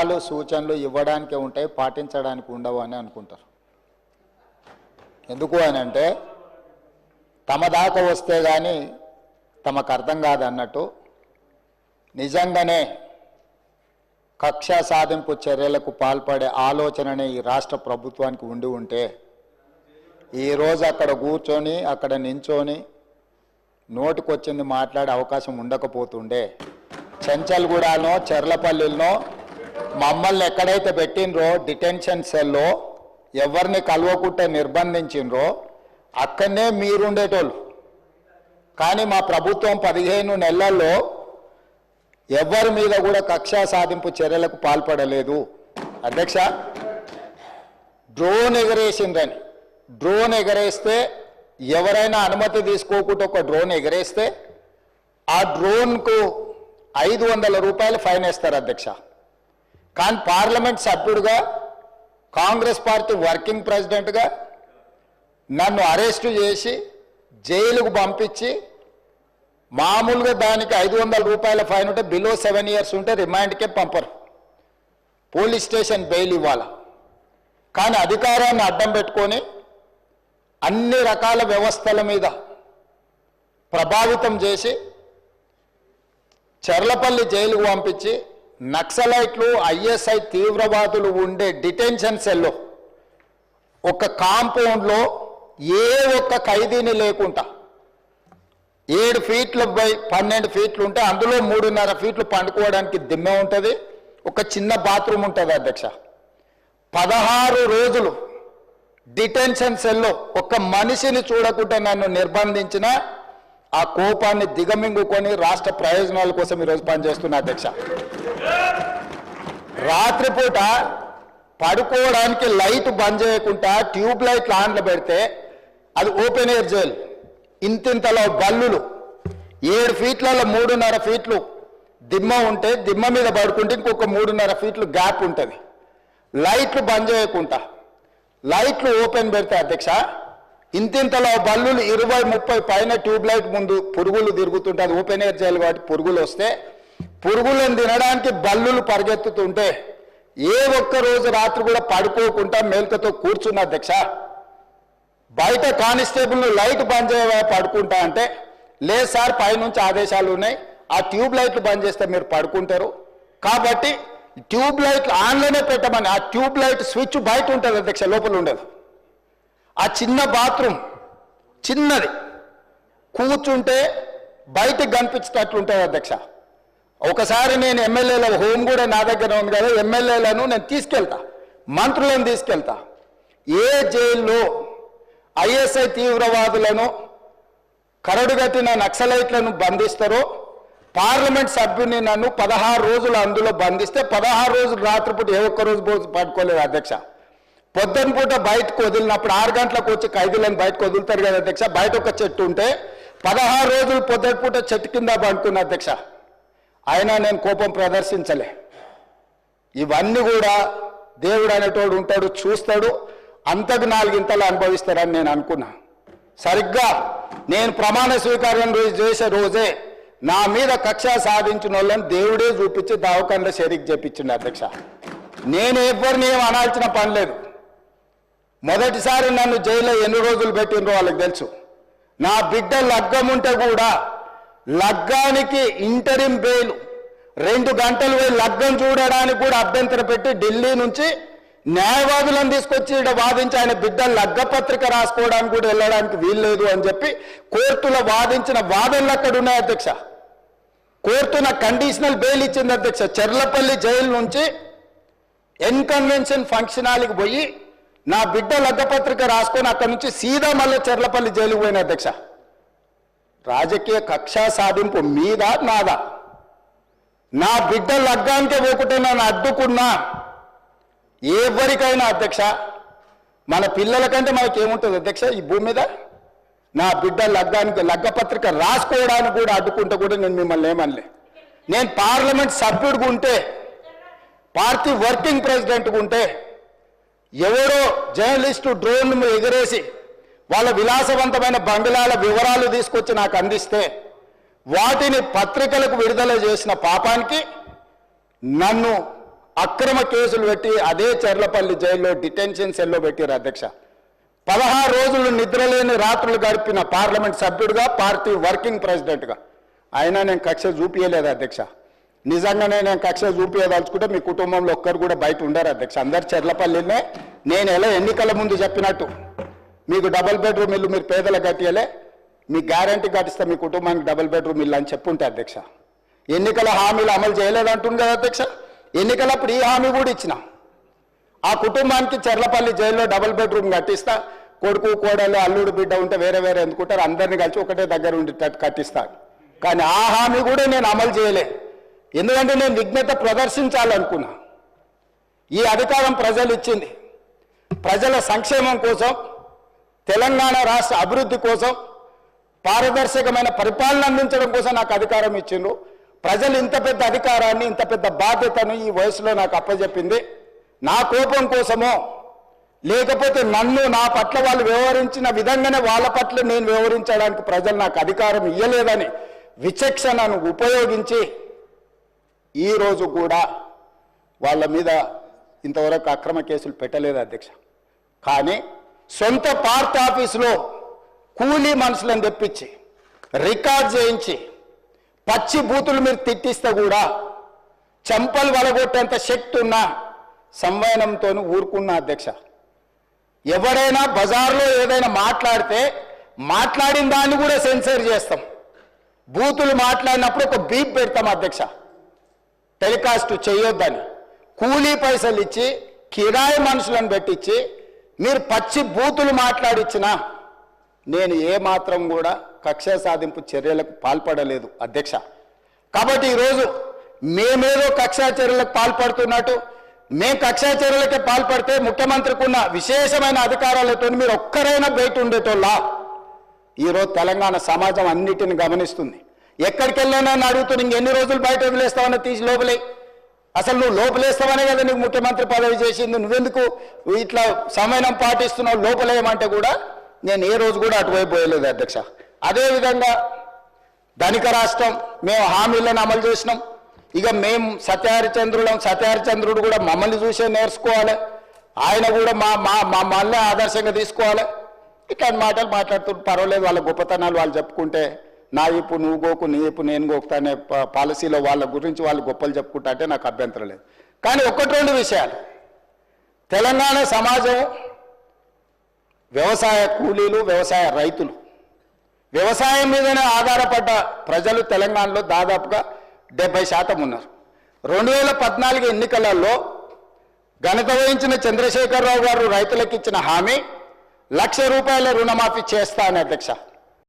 సూచనలు ఇవ్వడానికే ఉంటాయి, పాటించడానికి ఉండవు అని అనుకుంటారు. ఎందుకు అని అంటే తమ దాకా వస్తే కానీ తమకు అర్థం కాదు అన్నట్టు నిజంగానే కక్ష సాధింపు చర్యలకు పాల్పడే ఆలోచననే ఈ రాష్ట్ర ప్రభుత్వానికి ఉండి ఉంటే ఈరోజు అక్కడ కూర్చొని అక్కడ నించొని నోటికొచ్చింది మాట్లాడే అవకాశం ఉండకపోతుండే. చెంచల్గూడనో చెర్లపల్లిలో మమ్మల్ని ఎక్కడైతే పెట్టినరో డిటెన్షన్ సెల్లో ఎవరిని కలవకుంటే నిర్బంధించినరో అక్కడనే మీరుండేటోళ్ళు. కానీ మా ప్రభుత్వం 15 నెలల్లో ఎవరి మీద కూడా కక్షా సాధింపు చర్యలకు పాల్పడలేదు. అధ్యక్ష, డ్రోన్ ఎగరేసిందని, డ్రోన్ ఎగరేస్తే ఎవరైనా అనుమతి తీసుకోకుండా ఒక డ్రోన్ ఎగరేస్తే ఆ డ్రోన్కు 500 రూపాయలు ఫైన్ వేస్తారు అధ్యక్ష. కానీ పార్లమెంట్ సభ్యుడిగా కాంగ్రెస్ పార్టీ వర్కింగ్ ప్రెసిడెంట్గా నన్ను అరెస్టు చేసి జైలుకు పంపించి మామూలుగా దానికి 500 రూపాయల ఫైన్ ఉంటే బిలో 7 years ఉంటే రిమాండ్కే పంపరు, పోలీస్ స్టేషన్ బెయిల్ ఇవ్వాలి. కానీ అధికారాన్ని అడ్డం పెట్టుకొని అన్ని రకాల వ్యవస్థల మీద ప్రభావితం చేసి చెర్లపల్లి జైలుకు పంపించి నక్సలైట్లు ఐఎస్ఐ తీవ్రవాదులు ఉండే డిటెన్షన్ సెల్లో ఒక కాంపౌండ్లో ఏ ఒక్క ఖైదీని లేకుండా 7 ఫీట్ల బై 12 ఫీట్లు ఉంటే అందులో 3.5 ఫీట్లు పండుకోవడానికి దిమ్మె ఉంటుంది, ఒక చిన్న బాత్రూమ్ ఉంటుంది అధ్యక్ష. 16 రోజులు డిటెన్షన్ సెల్లో ఒక్క మనిషిని చూడకుండా నన్ను నిర్బంధించిన ఆ కోపాన్ని దిగమింగుకొని రాష్ట్ర ప్రయోజనాల కోసం ఈరోజు పనిచేస్తున్నా అధ్యక్ష. రాత్రిపూట పడుకోవడానికి లైట్ బంద్ చేయకుండా ట్యూబ్ లైట్లు ఆన్లో పెడితే అది ఓపెన్ ఎయిర్ జైలు, ఇంతింతలో బల్లులు 7 ఫీట్లలో 3.5 ఫీట్లు దిమ్మ ఉంటే దిమ్మ మీద పడుకుంటే ఇంకొక 3.5 ఫీట్లు గ్యాప్ ఉంటుంది. లైట్లు బంద్ చేయకుండా లైట్లు ఓపెన్ పెడితే అధ్యక్ష ఇంతింతలో బల్లులు 20-30 పైన ట్యూబ్ లైట్ ముందు పురుగులు తిరుగుతుంటే అది ఓపెన్ ఎయిర్ జైలు కాబట్టి పురుగులు వస్తే పురుగులను తినడానికి బల్లులు పరిగెత్తుతుంటే ఏ ఒక్క రోజు రాత్రి కూడా పడుకోకుండా మేల్కతో కూర్చున్న అధ్యక్ష. బయట కానిస్టేబుల్ను లైట్ బంద్ చేయవా పడుకుంటా అంటే లేదు సార్ పైనుంచి ఆదేశాలు ఉన్నాయి, ఆ ట్యూబ్ లైట్లు బంద్ చేస్తే మీరు పడుకుంటారు కాబట్టి ట్యూబ్ లైట్లు ఆన్లోనే పెట్టమని. ఆ ట్యూబ్ లైట్ స్విచ్ బయట ఉంటుంది అధ్యక్ష, లోపల ఉండదు. ఆ చిన్న బాత్రూమ్ చిన్నది, కూర్చుంటే బయటకు కనిపించేటట్లు ఉంటుంది అధ్యక్ష. ఒకసారి నేను ఎమ్మెల్యేల హోమ్ కూడా నా దగ్గర ఉంది కదా, ఎమ్మెల్యేలను నేను తీసుకెళ్తా, మంత్రులను తీసుకెళ్తా. ఏ జైల్లో ఐఎస్ఐ తీవ్రవాదులను కరడుగట్టిన నక్సలైట్లను బంధిస్తారో పార్లమెంట్ సభ్యుని నన్ను 16 రోజులు అందులో బంధిస్తే 16 రోజులు రాత్రిపూట ఏ ఒక్క రోజు పడుకోలేదు అధ్యక్ష. పొద్దున పూట బయటకు వదిలినప్పుడు 6 గంటలకు వచ్చి ఖైదీలను బయటకు వదులుతారు కదా అధ్యక్ష, బయట ఒక చెట్టు ఉంటే 16 రోజులు పొద్దున పూట చెట్టు కింద పడుకున్న అధ్యక్ష. అయినా నేను కోపం ప్రదర్శించలే. ఇవన్నీ కూడా దేవుడు అనేటోడు ఉంటాడు, చూస్తాడు, అంతకు 4 ఇంతలు అనుభవిస్తారని నేను అనుకున్నా. సరిగ్గా నేను ప్రమాణ స్వీకారం చేసే రోజే నా మీద కక్ష సాధించిన వాళ్ళని దేవుడే చూపించి దావకంలో షరీక్ చేపించిండు అధ్యక్ష. నేను ఎవరిని ఏం అనాల్సిన పని లేదు. మొదటిసారి నన్ను జైల్లో ఎన్ని రోజులు పెట్టినరో వాళ్ళకి తెలుసు. నా బిడ్డ లగ్గం ఉంటే కూడా లగ్గానికి ఇంటరిం బెయిల్ 2 గంటలు పోయి లగ్గం చూడడానికి కూడా అభ్యంతరం పెట్టి ఢిల్లీ నుంచి న్యాయవాదులను తీసుకొచ్చి ఇక్కడ వాదించి ఆయన బిడ్డ లగ్గపత్రిక రాసుకోవడానికి కూడా వెళ్ళడానికి వీల్లేదు అని చెప్పి కోర్టులో వాదించిన వాదనలు అక్కడ ఉన్నాయి అధ్యక్ష. కోర్టు నాకు కండిషనల్ బెయిల్ ఇచ్చింది అధ్యక్ష. చెర్లపల్లి జైలు నుంచి ఎన్కన్వెన్షన్ ఫంక్షన్ హాల్కి పోయి నా బిడ్డ లగ్గపత్రిక రాసుకొని అక్కడి నుంచి సీదా మళ్ళీ చెర్లపల్లి జైలుకు పోయిన అధ్యక్ష. రాజకీయ కక్షా సాధింపు మీద నాదా? నా బిడ్డ లగ్గానికే పోకుంటే నన్ను అడ్డుకున్నా ఎవరికైనా అధ్యక్ష, మన పిల్లల కంటే మనకేముంటుంది అధ్యక్ష ఈ భూమి మీద? నా బిడ్డ లగ్గానికి లగ్గపత్రిక రాసుకోవడానికి కూడా అడ్డుకుంటే కూడా నేను మిమ్మల్ని ఏమనలే. నేను పార్లమెంట్ సభ్యుడిగా ఉంటే, పార్టీ వర్కింగ్ ప్రెసిడెంట్గా ఉంటే ఎవరో జర్నలిస్టు డ్రోన్ ఎగరేసి వాళ్ళ విలాసవంతమైన బంగ్లాల వివరాలు తీసుకొచ్చి నాకు అందిస్తే వాటిని పత్రికలకు విడుదల చేసిన పాపానికి నన్ను అక్రమ కేసులు పెట్టి అదే చెర్లపల్లి జైల్లో డిటెన్షన్ సెల్లో పెట్టారు అధ్యక్ష. 16 రోజులు నిద్రలేని రాత్రులు గడిపిన పార్లమెంట్ సభ్యుడిగా, పార్టీ వర్కింగ్ ప్రెసిడెంట్గా అయినా నేను కక్ష చూపించలేదు అధ్యక్ష. నిజంగానే నేను కక్ష చూపించదలుచుకుంటే మీ కుటుంబంలో ఒక్కరు కూడా బయట ఉండరు అధ్యక్ష. అందరు చెర్లపల్లినే నేను ఎలా ఎన్నికల ముందు చెప్పినట్టు మీకు డబుల్ బెడ్రూమ్ ఇల్లు మీరు పేదలకు కట్టియలే, మీ గ్యారంటీ కట్టిస్తే మీ కుటుంబానికి డబుల్ బెడ్రూమ్ ఇల్లు అని చెప్పుంటే అధ్యక్ష. ఎన్నికల హామీలు అమలు చేయలేదంటుంది కదా అధ్యక్ష. ఎన్నికలప్పుడు ఈ హామీ కూడా ఇచ్చిన ఆ కుటుంబానికి చెర్లపల్లి జైల్లో డబుల్ బెడ్రూమ్ కట్టిస్తా, కొడుకు కోడలు అల్లుడు బిడ్డ ఉంటే వేరే వేరే ఎందుకుంటారు, అందరినీ కలిసి ఒకటే దగ్గర ఉండేటట్టు కట్టిస్తాను. కానీ ఆ హామీ కూడా నేను అమలు చేయలే. ఎందుకంటే నేను విఘ్నత ప్రదర్శించాలనుకున్నా. ఈ అధికారం ప్రజలు ఇచ్చింది ప్రజల సంక్షేమం కోసం, తెలంగాణ రాష్ట్ర అభివృద్ధి కోసం, పారదర్శకమైన పరిపాలన అందించడం కోసం నాకు అధికారం ఇచ్చిండ్రు. ప్రజలు ఇంత పెద్ద అధికారాన్ని, ఇంత పెద్ద బాధ్యతను ఈ వయసులో నాకు అప్పచెప్పింది నా కోపం కోసమో, లేకపోతే నన్ను నా పట్ల వాళ్ళు వ్యవహరించిన విధంగానే వాళ్ళ పట్ల నేను వ్యవహరించడానికి ప్రజలు నాకు అధికారం ఇవ్వలేదని విచక్షణను ఉపయోగించి ఈరోజు కూడా వాళ్ళ మీద ఇంతవరకు అక్రమ కేసులు పెట్టలేదు అధ్యక్ష. కానీ సొంత పార్టీ ఆఫీసులో కూలీ మనుషులను తెప్పించి రికార్డ్ చేయించి పచ్చి బూతులు మీరు తిట్టిస్తే కూడా చెంపలు వలగొట్టేంత శక్తి ఉన్న సంవయనంతో ఊరుకున్న అధ్యక్ష. ఎవరైనా బజార్లో ఏదైనా మాట్లాడితే మాట్లాడిన దాన్ని కూడా సెన్సర్ చేస్తాం. బూతులు మాట్లాడినప్పుడు ఒక బీప్ పెడతాం అధ్యక్ష, టెలికాస్ట్ చేయొద్దని. కూలీ పైసలు ఇచ్చి కిరాయి మనుషులను పెట్టించి మీరు పచ్చి బూతులు మాట్లాడిచ్చినా నేను ఏమాత్రం కూడా కక్ష సాధింపు చర్యలకు పాల్పడలేదు అధ్యక్ష. కాబట్టి ఈరోజు మేమేదో కక్షా చర్యలకు పాల్పడుతున్నట్టు, మేము కక్షా చర్యలకే పాల్పడితే ముఖ్యమంత్రికి ఉన్న విశేషమైన అధికారాలతో మీరు ఒక్కరైనా బయట ఉండేటోళ్ళ. ఈరోజు తెలంగాణ సమాజం అన్నిటిని గమనిస్తుంది. ఎక్కడికి వెళ్ళానని అడుగుతుంది, ఇంకెన్ని రోజులు బయట వదిలేస్తావని తీసి లోపలే. అసలు నువ్వు లోపలేస్తావనే కదా నీకు ముఖ్యమంత్రి పదవి చేసింది, నువ్వెందుకు ఇట్లా సమయం పాటిస్తున్నావు లోపలేయమంటే కూడా నేను ఏ రోజు కూడా అటువైపు పోయలేదు అధ్యక్ష. అదేవిధంగా ధనిక రాష్ట్రం, మేము హామీలను అమలు చేసినాం. ఇక మేము సత్యహరిచంద్రుడు కూడా మమ్మల్ని చూసే నేర్చుకోవాలి, ఆయన కూడా మళ్ళీ ఆదర్శంగా తీసుకోవాలి. ఇట్లాంటి మాటలు మాట్లాడుతుంటే పర్వాలేదు, వాళ్ళ గొప్పతనాలు వాళ్ళు చెప్పుకుంటే నా ఇప్పు నువ్వు గోకు, నీ ఇప్పు నేను గోకుతానే పాలసీలో వాళ్ళ గురించి వాళ్ళు గొప్పలు చెప్పుకుంటా అంటే నాకు అభ్యంతరం లేదు. కానీ ఒకటి రెండు విషయాలు, తెలంగాణ సమాజం వ్యవసాయ కూలీలు, వ్యవసాయ రైతులు, వ్యవసాయం మీదనే ఆధారపడ్డ ప్రజలు తెలంగాణలో దాదాపుగా 70% ఉన్నారు. 2014 ఎన్నికలలో ఘనత వహించిన చంద్రశేఖరరావు గారు రైతులకు ఇచ్చిన హామీ 1,00,000 రూపాయల రుణమాఫీ చేస్తా అని అధ్యక్ష.